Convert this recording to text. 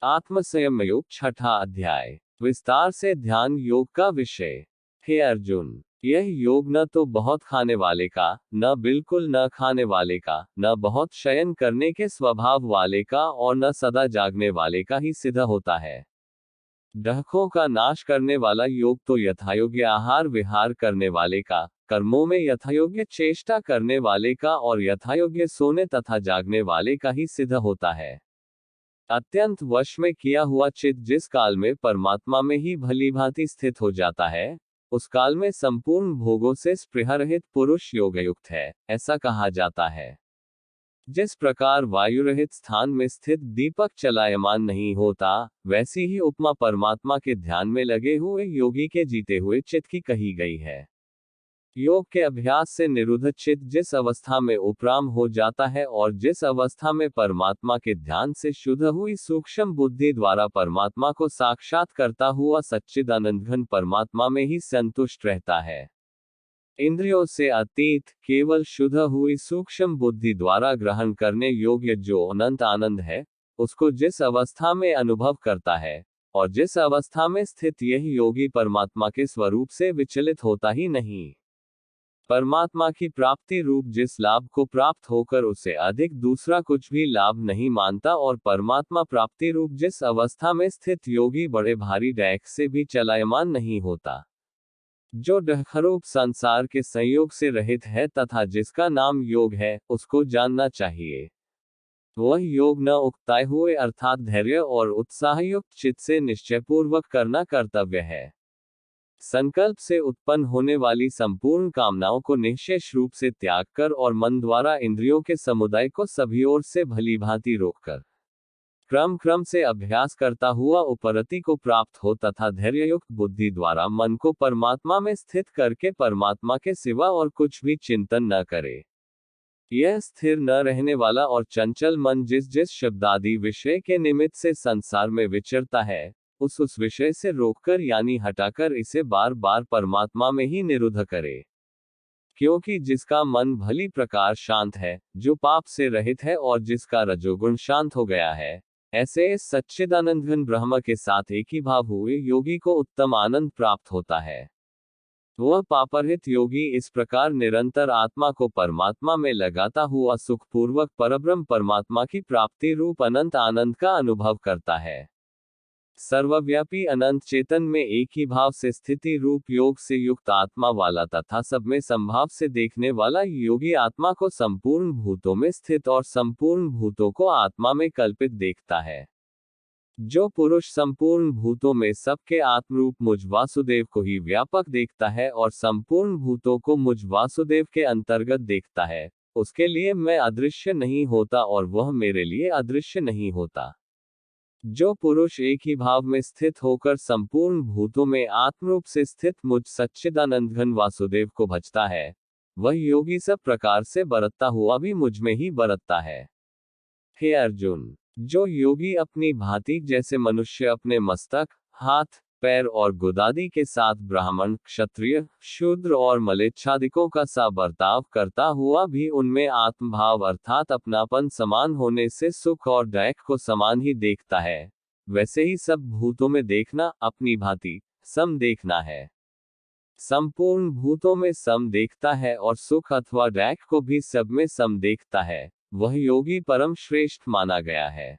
आत्मसंयम योग छठा अध्याय। विस्तार से ध्यान योग का विषय। हे अर्जुन, यह योग न तो बहुत खाने वाले का, न बिल्कुल न खाने वाले का, न बहुत शयन करने के स्वभाव वाले का, और न सदा जागने वाले का ही सिद्ध होता है। डहकों का नाश करने वाला योग तो यथायोग्य आहार विहार करने वाले का, कर्मों में यथायोग्य चेष्टा करने वाले का, और यथायोग्य सोने तथा जागने वाले का ही सिद्ध होता है। अत्यंत वश में किया हुआ चित्त जिस काल में परमात्मा में ही भली भांति स्थित हो जाता है, उस काल में संपूर्ण भोगों से स्पृहरहित पुरुष योगयुक्त है, ऐसा कहा जाता है। जिस प्रकार वायु रहित स्थान में स्थित दीपक चलायमान नहीं होता, वैसी ही उपमा परमात्मा के ध्यान में लगे हुए योगी के जीते हुए चित्त की कही गई है। योग के अभ्यास से निरुद्ध चित्त जिस अवस्था में उपराम हो जाता है, और जिस अवस्था में परमात्मा के ध्यान से शुद्ध हुई सूक्ष्म बुद्धि द्वारा परमात्मा को साक्षात करता हुआ सच्चिदानंद घन परमात्मा में ही संतुष्ट रहता है। इंद्रियों से अतीत केवल शुद्ध हुई सूक्ष्म बुद्धि द्वारा ग्रहण करने योग्य जो अनंत आनंद है, उसको जिस अवस्था में अनुभव करता है, और जिस अवस्था में स्थित यह योगी परमात्मा के स्वरूप से विचलित होता ही नहीं। परमात्मा की प्राप्ति रूप जिस लाभ को प्राप्त होकर उसे अधिक दूसरा कुछ भी लाभ नहीं मानता, और परमात्मा प्राप्ति रूप जिस अवस्था में स्थित योगी बड़े भारी डैक से भी चलायमान नहीं होता, जो डहखरूप संसार के संयोग से रहित है तथा जिसका नाम योग है, उसको जानना चाहिए। वह योग न उकताए हुए अर्थात धैर्य और उत्साहयुक्त चित्त से निश्चयपूर्वक करना कर्तव्य है। संकल्प से उत्पन्न होने वाली संपूर्ण कामनाओं को निश्चेष रूप से त्याग कर और मन द्वारा इंद्रियों के समुदाय को सभी ओर से भली भांति रोककर क्रम क्रम से अभ्यास करता हुआ उपरति को प्राप्त हो, तथा धैर्ययुक्त बुद्धि द्वारा मन को परमात्मा में स्थित करके परमात्मा के सिवा और कुछ भी चिंतन न करे। यह स्थिर न रहने वाला और चंचल मन जिस जिस शब्दादि विषय के निमित्त से संसार में विचरता है, उस विषय से रोककर यानी हटाकर इसे बार बार परमात्मा में ही निरुद्ध करे। क्योंकि जिसका मन भली प्रकार शांत है, जो पाप से रहित है और जिसका रजोगुण शांत हो गया है, ऐसे इस सच्चिदानंद घन ब्रह्म के साथ एकीभाव हुए योगी को उत्तम आनंद प्राप्त होता है। वह पापरहित योगी इस प्रकार निरंतर आत्मा को परमात्मा में लगाता हुआ सुखपूर्वक परब्रह्म परमात्मा की प्राप्ति रूप अनंत आनंद का अनुभव करता है। सर्वव्यापी अनंत चेतन में एक ही भाव से स्थिति रूप योग से युक्त आत्मा वाला तथा सब में संभाव से देखने वाला योगी आत्मा को संपूर्ण भूतों में स्थित और संपूर्ण भूतों को आत्मा में कल्पित देखता है। जो पुरुष संपूर्ण भूतों में सबके आत्मरूप मुझ वासुदेव को ही व्यापक देखता है और संपूर्ण भूतों को मुझ वासुदेव के अंतर्गत देखता है, उसके लिए मैं अदृश्य नहीं होता और वह मेरे लिए अदृश्य नहीं होता। जो पुरुष एक ही भाव में स्थित होकर संपूर्ण भूतों में आत्मरूप से स्थित मुझ सच्चिदानंद घन वासुदेव को भजता है, वह योगी सब प्रकार से बरतता हुआ भी मुझ में ही बरतता है। हे अर्जुन, जो योगी अपनी भांति जैसे मनुष्य अपने मस्तक, हाथ, पैर और गुदादि के साथ ब्राह्मण, क्षत्रिय, शूद्र और मलेच्छादिकों का सा बर्ताव करता हुआ भी उनमें आत्मभाव अर्थात अपनापन समान होने से सुख और डैक को समान ही देखता है, वैसे ही सब भूतों में देखना अपनी भांति सम देखना है। संपूर्ण भूतों में सम देखता है और सुख अथवा डैक को भी सब में सम देखता है, वह योगी परम श्रेष्ठ माना गया है।